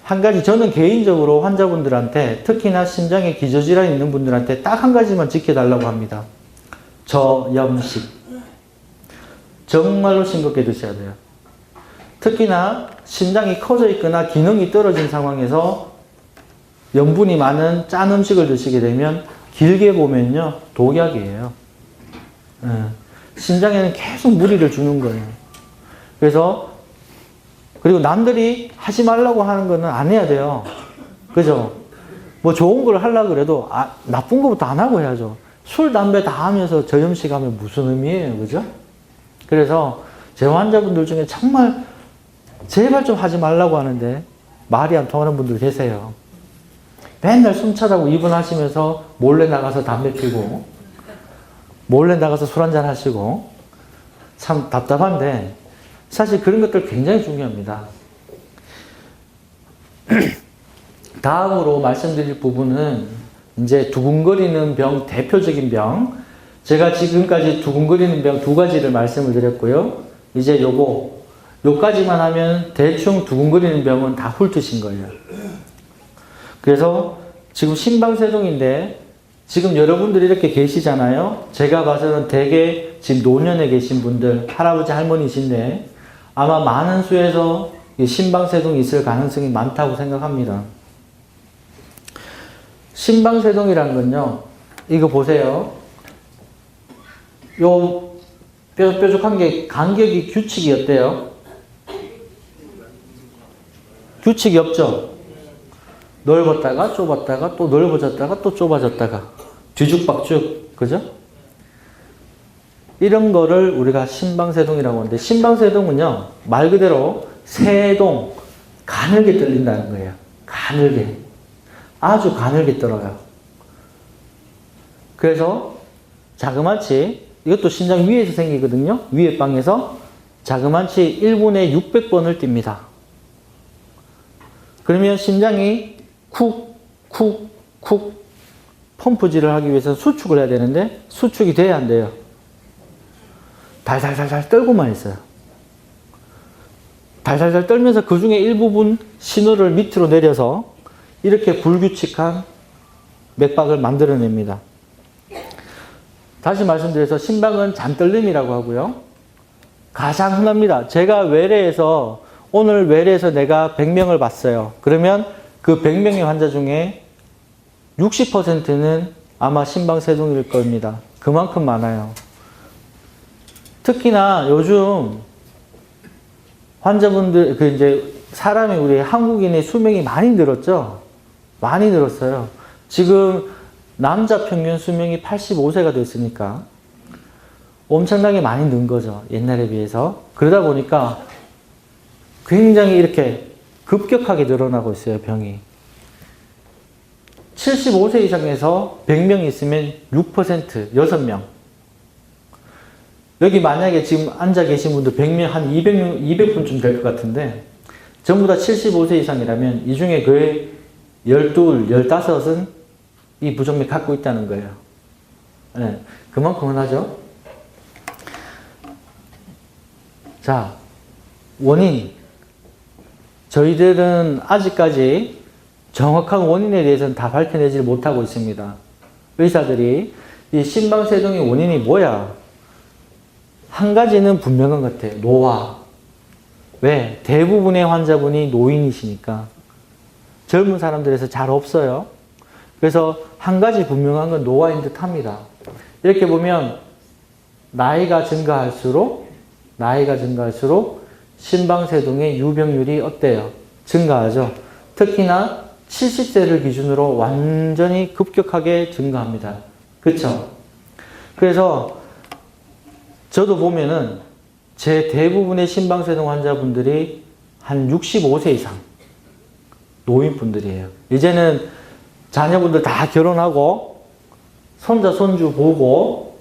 한 가지 저는 개인적으로 환자분들한테 특히나 심장에 기저질환이 있는 분들한테 딱 한 가지만 지켜달라고 합니다. 저염식. 정말로 싱겁게 드셔야 돼요. 특히나 심장이 커져 있거나 기능이 떨어진 상황에서 염분이 많은 짠 음식을 드시게 되면 길게 보면요 독약이에요. 심장에는 계속 무리를 주는 거예요. 그리고 남들이 하지 말라고 하는 거는 안 해야 돼요. 그죠? 좋은 걸 하려고 그래도 나쁜 것부터 안 하고 해야죠. 술, 담배 다 하면서 저염식 하면 무슨 의미예요? 그죠? 그래서 제 환자분들 중에 정말 제발 좀 하지 말라고 하는데 말이 안 통하는 분들 계세요. 맨날 숨차다고 입원하시면서 몰래 나가서 담배 피고 몰래 나가서 술 한잔 하시고 참 답답한데 사실 그런 것들 굉장히 중요합니다. 다음으로 말씀드릴 부분은 이제 두근거리는 병, 대표적인 병. 제가 지금까지 두근거리는 병 2가지를 말씀을 드렸고요. 이제 요까지만 하면 대충 두근거리는 병은 다 훑으신 거예요. 그래서 지금 심방세동인데 지금 여러분들이 이렇게 계시잖아요. 제가 봐서는 대개 지금 노년에 계신 분들, 할아버지, 할머니신데 아마 많은 수에서 심방세동이 있을 가능성이 많다고 생각합니다. 심방세동이라는 건요. 이거 보세요. 요 뾰족한 게 간격이 규칙이 어때요? 규칙이 없죠? 넓었다가 좁았다가 또 넓어졌다가 또 좁아졌다가 뒤죽박죽, 그죠? 이런 거를 우리가 심방세동이라고 하는데 심방세동은요 말 그대로 세동, 가늘게 떨린다는 거예요. 가늘게, 아주 가늘게 떨어요. 그래서 자그마치 이것도 심장 위에서 생기거든요. 위에 방에서 자그마치 1분에 600번을 뜁니다. 그러면 심장이 쿡쿡쿡 펌프질을 하기 위해서 수축을 해야 되는데 수축이 돼야 안 돼요. 달달달달 떨고만 있어요. 달달달 떨면서 그 중에 일부분 신호를 밑으로 내려서 이렇게 불규칙한 맥박을 만들어냅니다. 다시 말씀드려서 심박은 잔떨림이라고 하고요. 가장 흔합니다. 제가 오늘 외래에서 내가 100명을 봤어요. 그러면 그 100명의 환자 중에 60%는 아마 심방세동일 겁니다. 그만큼 많아요. 특히나 요즘 환자분들, 사람이 우리 한국인의 수명이 많이 늘었죠? 많이 늘었어요. 지금 남자 평균 수명이 85세가 됐으니까 엄청나게 많이 는 거죠. 옛날에 비해서. 그러다 보니까 굉장히 이렇게 급격하게 늘어나고 있어요, 병이. 75세 이상에서 100명 있으면 6%, 6명. 여기 만약에 지금 앉아 계신 분들 100명, 한 200분쯤 될 것 같은데, 전부 다 75세 이상이라면 이 중에 거의 12, 15은 이 부정맥 갖고 있다는 거예요. 네, 그만큼은 하죠. 자, 원인. 저희들은 아직까지 정확한 원인에 대해서는 다 밝혀내지 못하고 있습니다. 의사들이 이 심방세동의 원인이 뭐야? 한 가지는 분명한 것 같아요. 노화. 왜? 대부분의 환자분이 노인이시니까. 젊은 사람들에서 잘 없어요. 그래서 한 가지 분명한 건 노화인 듯 합니다. 이렇게 보면 나이가 증가할수록 심방세동의 유병률이 어때요? 증가하죠. 특히나 70세를 기준으로 완전히 급격하게 증가합니다. 그렇죠? 그래서 저도 보면은 제 대부분의 심방세동 환자분들이 한 65세 이상 노인분들이에요. 이제는 자녀분들 다 결혼하고 손자 손주 보고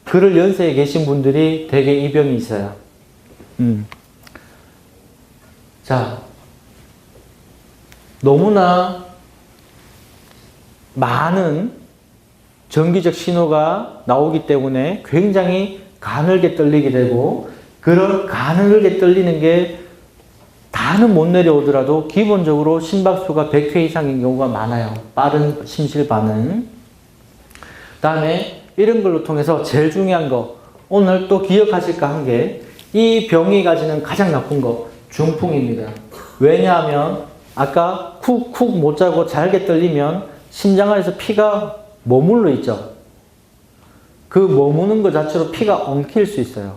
그럴 연세에 계신 분들이 대개 이 병이 있어요. 자, 너무나 많은 전기적 신호가 나오기 때문에 굉장히 가늘게 떨리게 되고, 그런 가늘게 떨리는 게 다는 못 내려오더라도 기본적으로 심박수가 100회 이상인 경우가 많아요. 빠른 심실 반응. 다음에 이런 걸로 통해서 제일 중요한 거, 오늘 또 기억하실까 한 게, 이 병이 가지는 가장 나쁜 거, 중풍입니다. 왜냐하면 아까 쿡쿡 못 자고 잘게 떨리면 심장 안에서 피가 머물러 있죠. 그 머무는 것 자체로 피가 엉킬 수 있어요.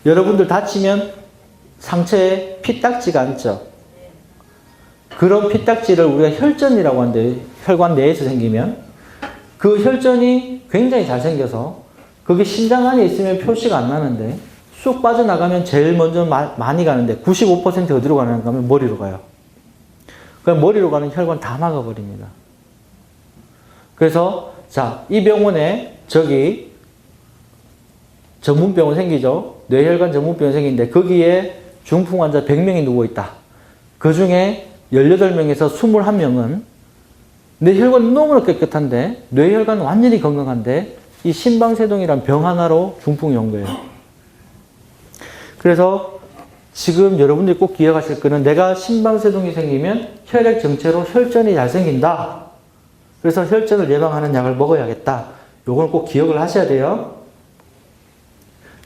여러분들 다치면 상처에 피딱지가 앉죠. 그런 피딱지를 우리가 혈전이라고 하는데, 혈관 내에서 생기면 그 혈전이 굉장히 잘 생겨서 그게 심장 안에 있으면 표시가 안 나는데 쑥 빠져나가면 제일 먼저 많이 가는데 95% 어디로 가는가 하면 머리로 가요. 그럼 머리로 가는 혈관 다 막아버립니다. 그래서 자, 이 병원에 저기 전문병원 생기죠. 뇌혈관 전문병원 생기는데 거기에 중풍 환자 100명이 누워있다. 그 중에 18명에서 21명은 뇌혈관이 너무나 깨끗한데 뇌혈관 완전히 건강한데 이 심방세동이란 병 하나로 중풍이 온 거예요. 그래서 지금 여러분들이 꼭 기억하실 거는, 내가 심방세동이 생기면 혈액 정체로 혈전이 잘 생긴다. 그래서 혈전을 예방하는 약을 먹어야겠다. 요걸 꼭 기억을 하셔야 돼요.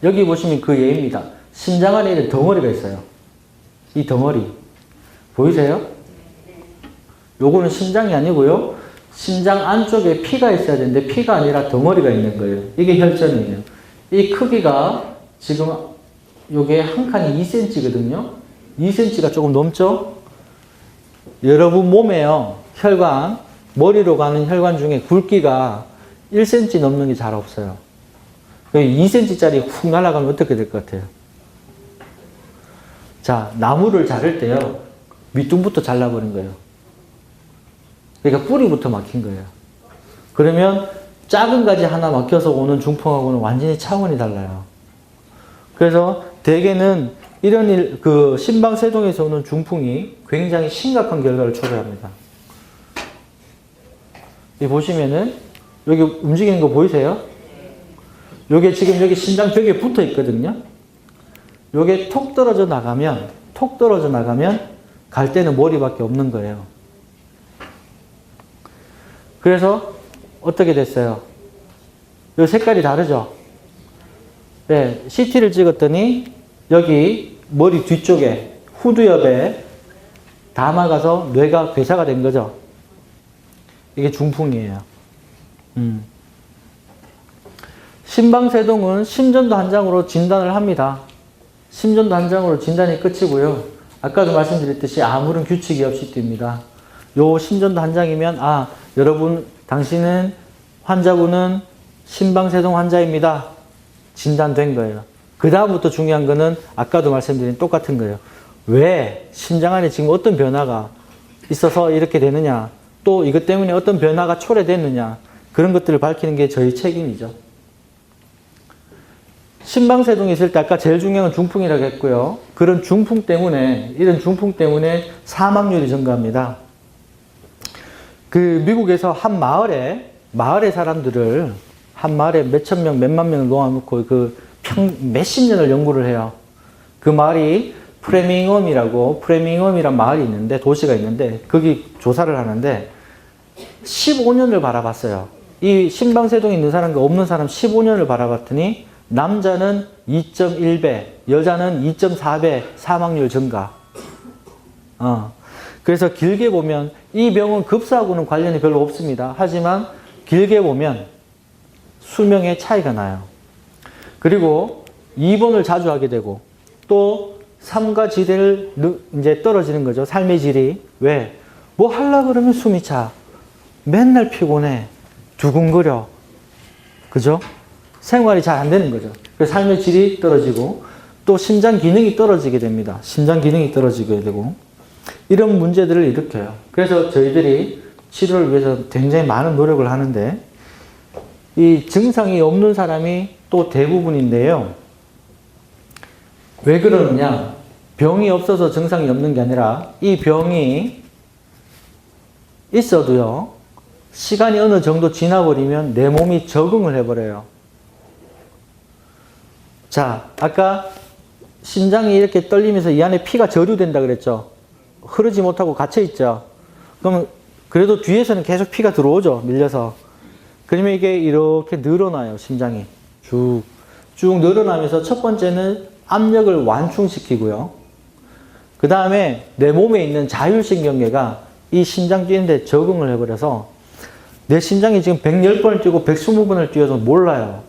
여기 보시면 그 예입니다. 심장 안에 있는 덩어리가 있어요. 이 덩어리 보이세요? 요거는 심장이 아니고요. 심장 안쪽에 피가 있어야 되는데 피가 아니라 덩어리가 있는 거예요. 이게 혈전이에요. 이 크기가 지금 요게 한 칸이 2cm거든요. 2cm가 조금 넘죠? 여러분 몸에요. 혈관, 머리로 가는 혈관 중에 굵기가 1cm 넘는 게 잘 없어요. 2cm짜리 훅 날아가면 어떻게 될 것 같아요? 자, 나무를 자를 때요. 밑둥부터 잘라버린 거예요. 그러니까 뿌리부터 막힌 거예요. 그러면 작은 가지 하나 막혀서 오는 중풍하고는 완전히 차원이 달라요. 그래서 대개는 이런 심방세동에서 오는 중풍이 굉장히 심각한 결과를 초래합니다. 여기 보시면은 여기 움직이는 거 보이세요? 요게 지금 여기 심장 벽에 붙어 있거든요. 요게 톡 떨어져 나가면 갈 때는 머리밖에 없는 거예요. 그래서 어떻게 됐어요? 요 색깔이 다르죠? 네, CT를 찍었더니 여기 머리 뒤쪽에 후두엽에 다 막아서 뇌가 괴사가 된 거죠. 이게 중풍이에요. 심방세동은 심전도 한 장으로 진단을 합니다. 심전도 한 장으로 진단이 끝이고요. 아까도 말씀드렸듯이 아무런 규칙이 없이 뜁니다. 요 심전도 한 장이면 여러분 당신은 환자분은 심방세동 환자입니다. 진단된 거예요. 그 다음부터 중요한 거는 아까도 말씀드린 똑같은 거예요. 왜 심장 안에 지금 어떤 변화가 있어서 이렇게 되느냐, 또 이것 때문에 어떤 변화가 초래됐느냐, 그런 것들을 밝히는 게 저희 책임이죠. 심방세동이 있을 때 아까 제일 중요한 건 중풍이라고 했고요. 이런 중풍 때문에 사망률이 증가합니다. 미국에서 한 마을에 사람들을 한 마을에 몇천 명, 몇만 명을 놓아놓고 몇십 년을 연구를 해요. 그 마을이 프레밍엄이란 마을이 있는데, 도시가 있는데, 거기 조사를 하는데, 15년을 바라봤어요. 이 심방세동이 있는 사람과 없는 사람 15년을 바라봤더니, 남자는 2.1배, 여자는 2.4배 사망률 증가. 그래서 길게 보면, 이 병은 급사하고는 관련이 별로 없습니다. 하지만, 길게 보면, 수명의 차이가 나요. 그리고 입원을 자주 하게 되고, 또 삶과 질을 이제 떨어지는 거죠. 삶의 질이. 왜? 뭐 하려고 그러면 숨이 차. 맨날 피곤해. 두근거려. 그죠? 생활이 잘 안 되는 거죠. 그래서 삶의 질이 떨어지고, 또 심장 기능이 떨어지게 됩니다. 심장 기능이 떨어지게 되고, 이런 문제들을 일으켜요. 그래서 저희들이 치료를 위해서 굉장히 많은 노력을 하는데, 이 증상이 없는 사람이 또 대부분인데요. 왜 그러느냐? 병이 없어서 증상이 없는 게 아니라 이 병이 있어도요, 시간이 어느 정도 지나버리면 내 몸이 적응을 해버려요. 자, 아까 심장이 이렇게 떨리면서 이 안에 피가 저류된다 그랬죠? 흐르지 못하고 갇혀있죠? 그러면 그래도 뒤에서는 계속 피가 들어오죠, 밀려서. 그러면 이게 이렇게 늘어나요, 심장이. 쭉 늘어나면서 첫 번째는 압력을 완충시키고요. 그 다음에 내 몸에 있는 자율신경계가 이 심장 뛰는데 적응을 해버려서 내 심장이 지금 110번을 뛰고 120번을 뛰어도 몰라요.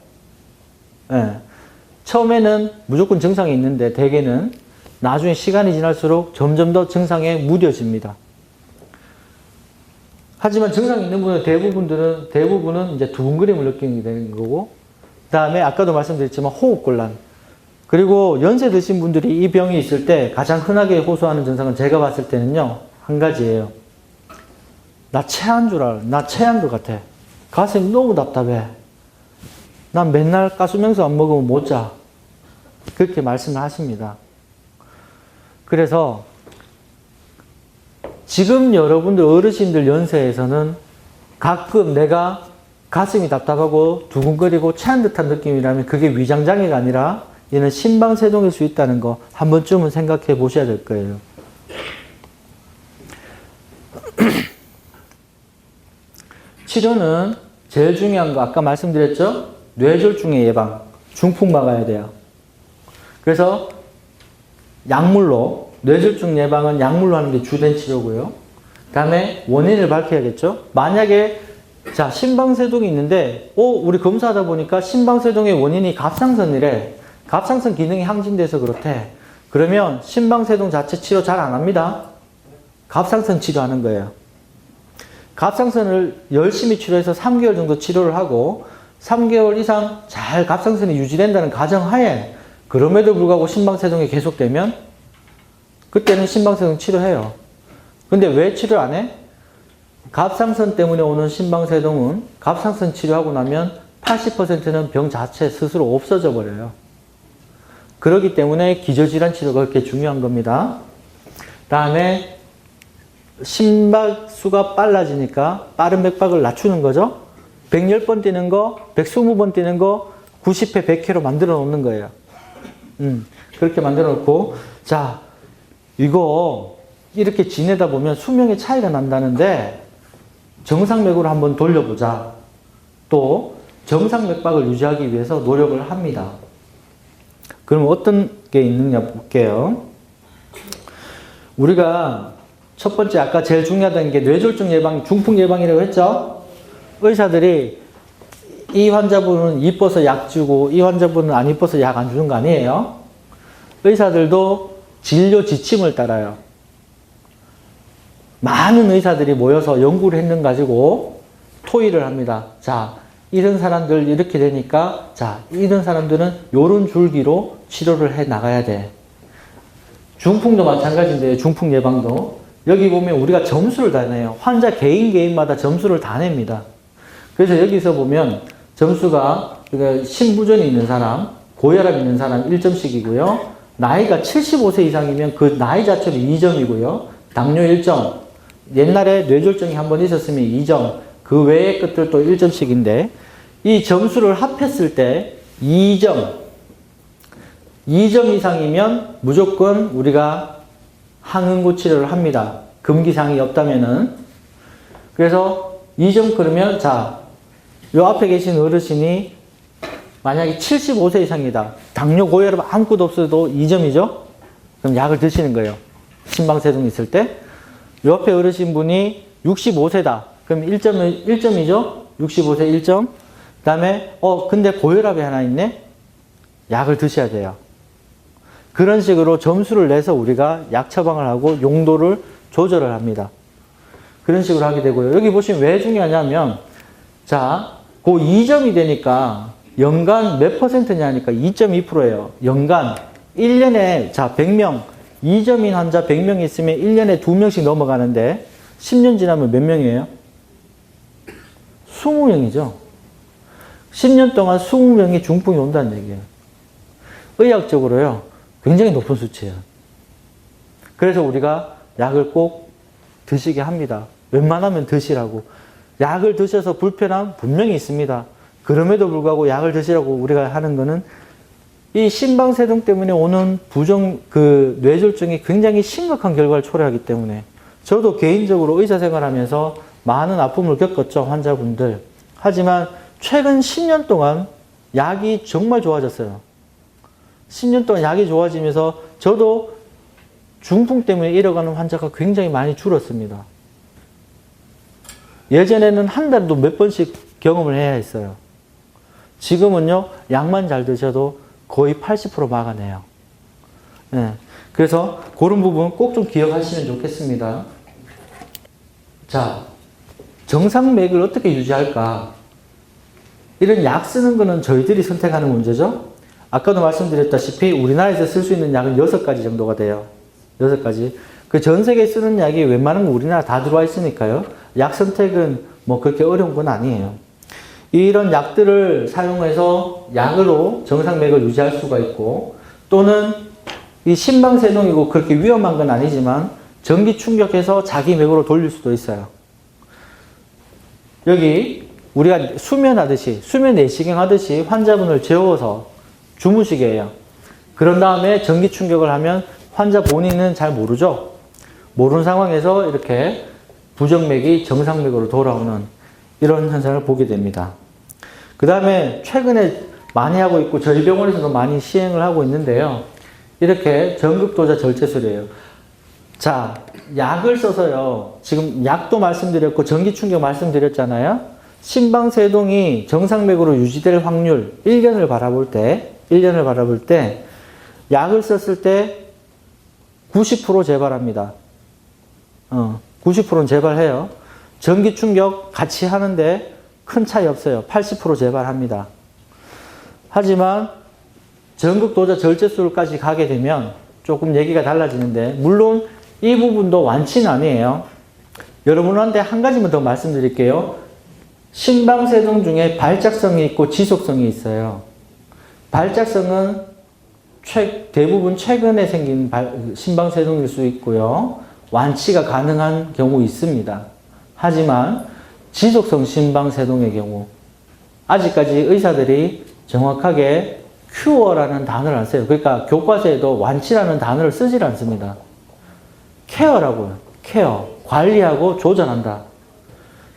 네. 처음에는 무조건 증상이 있는데 대개는 나중에 시간이 지날수록 점점 더 증상에 무뎌집니다. 하지만 증상이 있는 분은 대부분은 이제 두근거림을 느끼게 되는 거고, 그 다음에 아까도 말씀드렸지만 호흡곤란, 그리고 연세 드신 분들이 이 병이 있을 때 가장 흔하게 호소하는 증상은 제가 봤을 때는요, 한 가지예요. 나 체한 줄 알아. 나 체한 것 같아. 가슴이 너무 답답해. 난 맨날 가수명수 안 먹으면 못 자. 그렇게 말씀을 하십니다. 그래서 지금 여러분들 어르신들 연세에서는 가끔 내가 가슴이 답답하고 두근거리고 체한 듯한 느낌이라면 그게 위장장애가 아니라 얘는 심방세동일 수 있다는 거 한 번쯤은 생각해 보셔야 될 거예요. 치료는 제일 중요한 거 아까 말씀드렸죠? 뇌졸중의 예방, 중풍 막아야 돼요. 그래서 약물로, 뇌졸중 예방은 약물로 하는 게 주된 치료고요. 그 다음에 원인을 밝혀야겠죠? 만약에 자, 심방세동이 있는데 우리 검사하다 보니까 심방세동의 원인이 갑상선이래. 갑상선 기능이 항진돼서 그렇대. 그러면 심방세동 자체 치료 잘 안 합니다. 갑상선 치료하는 거예요. 갑상선을 열심히 치료해서 3개월 정도 치료를 하고 3개월 이상 잘 갑상선이 유지된다는 가정하에 그럼에도 불구하고 심방세동이 계속되면 그때는 심방세동 치료해요. 근데 왜 치료 안 해? 갑상선 때문에 오는 심방세동은 갑상선 치료하고 나면 80%는 병 자체 스스로 없어져 버려요. 그렇기 때문에 기저질환 치료가 그렇게 중요한 겁니다. 다음에 심박수가 빨라지니까 빠른 맥박을 낮추는 거죠. 110번 뛰는 거, 120번 뛰는 거 90회 100회로 만들어 놓는 거예요. 그렇게 만들어 놓고 자, 이거 이렇게 지내다 보면 수명의 차이가 난다는데 정상맥으로 한번 돌려보자. 또 정상맥박을 유지하기 위해서 노력을 합니다. 그럼 어떤 게 있느냐 볼게요. 우리가 첫 번째 아까 제일 중요하다는 게 뇌졸중 예방, 중풍 예방이라고 했죠. 의사들이 이 환자분은 이뻐서 약 주고 이 환자분은 안 이뻐서 약 안 주는 거 아니에요. 의사들도 진료 지침을 따라요. 많은 의사들이 모여서 연구를 했는 가지고 토의를 합니다. 자, 이런 사람들 이렇게 되니까 자, 이런 사람들은 요런 줄기로 치료를 해 나가야 돼. 중풍도 마찬가지인데요. 중풍 예방도. 여기 보면 우리가 점수를 다 내요. 환자 개인마다 점수를 다 냅니다. 그래서 여기서 보면 점수가 심부전이 있는 사람, 고혈압 있는 사람 1점씩이고요. 나이가 75세 이상이면 그 나이 자체로 2점이고요. 당뇨 1점, 옛날에 뇌졸중이 한번 있었으면 2점, 그 외의 것들도 1점씩인데 이 점수를 합했을 때 2점 이상이면 무조건 우리가 항응고 치료를 합니다. 금기사항이 없다면은. 그래서 2점 그러면 자, 요 앞에 계신 어르신이 만약에 75세 이상이다. 당뇨, 고혈압 아무것도 없어도 2점이죠? 그럼 약을 드시는 거예요. 심방세동 있을 때. 요 앞에 어르신 분이 65세다. 그럼 1점이죠? 65세 1점. 그 다음에, 근데 고혈압이 하나 있네? 약을 드셔야 돼요. 그런 식으로 점수를 내서 우리가 약 처방을 하고 용도를 조절을 합니다. 그런 식으로 하게 되고요. 여기 보시면 왜 중요하냐면, 자, 그 2점이 되니까 연간 몇 %냐니까 2.2%예요. 연간 1년에 자 100명 2점인 환자 100명 있으면 1년에 2명씩 넘어가는데 10년 지나면 몇 명이에요? 20명이죠. 10년 동안 20명이 중풍이 온다는 얘기예요. 의학적으로요. 굉장히 높은 수치예요. 그래서 우리가 약을 꼭 드시게 합니다. 웬만하면 드시라고. 약을 드셔서 불편함 분명히 있습니다. 그럼에도 불구하고 약을 드시라고 우리가 하는 거는 이 심방세동 때문에 오는 뇌졸중이 굉장히 심각한 결과를 초래하기 때문에 저도 개인적으로 의사 생활하면서 많은 아픔을 겪었죠, 환자분들. 하지만 최근 10년 동안 약이 정말 좋아졌어요. 10년 동안 약이 좋아지면서 저도 중풍 때문에 잃어가는 환자가 굉장히 많이 줄었습니다. 예전에는 한 달에도 몇 번씩 경험을 해야 했어요. 지금은요, 약만 잘 드셔도 거의 80% 막아내요. 네. 그래서 그런 부분 꼭 좀 기억하시면 좋겠습니다. 자, 정상맥을 어떻게 유지할까? 이런 약 쓰는 거는 저희들이 선택하는 문제죠. 아까도 말씀드렸다시피 우리나라에서 쓸 수 있는 약은 6가지 정도가 돼요. 6가지. 그 전 세계에 쓰는 약이 웬만하면 우리나라 다 들어와 있으니까요. 약 선택은 뭐 그렇게 어려운 건 아니에요. 이런 약들을 사용해서 약으로 정상맥을 유지할 수가 있고 또는 이 심방세동이고 그렇게 위험한 건 아니지만 전기 충격해서 자기 맥으로 돌릴 수도 있어요. 여기 우리가 수면하듯이 수면 내시경 하듯이 환자분을 재워서 주무시게 해요. 그런 다음에 전기 충격을 하면 환자 본인은 잘 모르죠. 모르는 상황에서 이렇게 부정맥이 정상맥으로 돌아오는 이런 현상을 보게 됩니다. 그 다음에 최근에 많이 하고 있고 저희 병원에서도 많이 시행을 하고 있는데요. 이렇게 전극도자 절제술이에요. 자, 약을 써서요. 지금 약도 말씀드렸고 전기충격 말씀드렸잖아요. 심방세동이 정상맥으로 유지될 확률 1년을 바라볼 때 약을 썼을 때 90% 재발합니다. 90%는 재발해요. 전기충격 같이 하는데 큰 차이 없어요. 80% 재발합니다. 하지만 전극도자 절제술까지 가게 되면 조금 얘기가 달라지는데 물론 이 부분도 완치는 아니에요. 여러분한테 한 가지만 더 말씀드릴게요. 심방세동 중에 발작성이 있고 지속성이 있어요. 발작성은 대부분 최근에 생긴 심방세동일 수 있고요. 완치가 가능한 경우 있습니다. 하지만 지속성 심방세동의 경우 아직까지 의사들이 정확하게 큐어라는 단어를 안 써요. 그러니까 교과서에도 완치라는 단어를 쓰질 않습니다. 케어라고요. 케어. 관리하고 조절한다.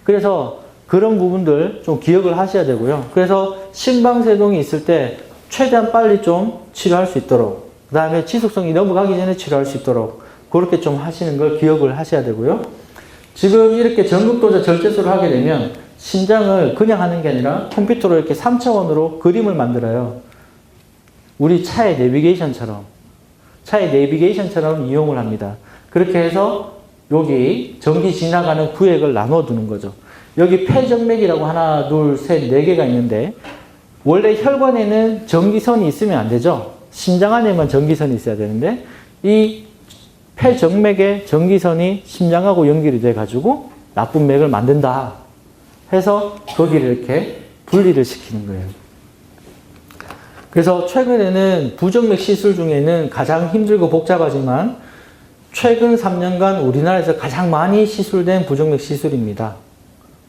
그래서 그런 부분들 좀 기억을 하셔야 되고요. 그래서 심방세동이 있을 때 최대한 빨리 좀 치료할 수 있도록 그 다음에 지속성이 넘어가기 전에 치료할 수 있도록 그렇게 좀 하시는 걸 기억을 하셔야 되고요. 지금 이렇게 전극도자 절제술을 하게 되면 심장을 그냥 하는 게 아니라 컴퓨터로 이렇게 3차원으로 그림을 만들어요. 우리 차의 내비게이션처럼. 차의 내비게이션처럼 이용을 합니다. 그렇게 해서 여기 전기 지나가는 구획을 나눠 두는 거죠. 여기 폐정맥이라고 하나, 둘, 셋, 네 개가 있는데 원래 혈관에는 전기선이 있으면 안 되죠. 심장 안에만 전기선이 있어야 되는데 이 폐정맥에 전기선이 심장하고 연결이 돼 가지고 나쁜 맥을 만든다 해서 거기를 이렇게 분리를 시키는 거예요. 그래서 최근에는 부정맥 시술 중에는 가장 힘들고 복잡하지만 최근 3년간 우리나라에서 가장 많이 시술된 부정맥 시술입니다.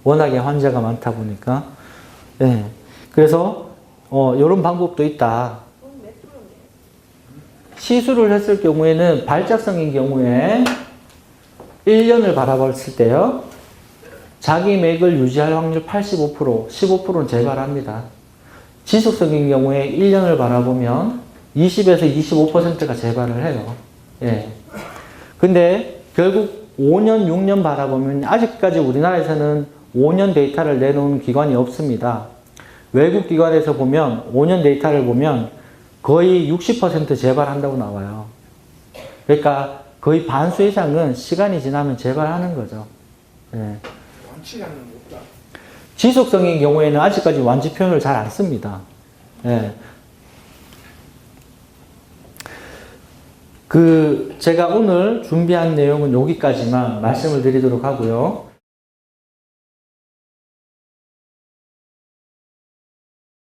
워낙에 환자가 많다 보니까. 네. 그래서 이런 방법도 있다. 시술을 했을 경우에는 발작성인 경우에 1년을 바라봤을 때요. 자기 맥을 유지할 확률 85%, 15%는 재발합니다. 지속성인 경우에 1년을 바라보면 20에서 25%가 재발을 해요. 예. 근데 결국 5년, 6년 바라보면 아직까지 우리나라에서는 5년 데이터를 내놓은 기관이 없습니다. 외국 기관에서 보면 5년 데이터를 보면 거의 60% 재발한다고 나와요. 그러니까 거의 반수 이상은 시간이 지나면 재발하는 거죠. 예. 완치량은 없다. 지속성인 경우에는 아직까지 완치 표현을 잘 안 씁니다. 예. 제가 오늘 준비한 내용은 여기까지만 말씀을 드리도록 하고요.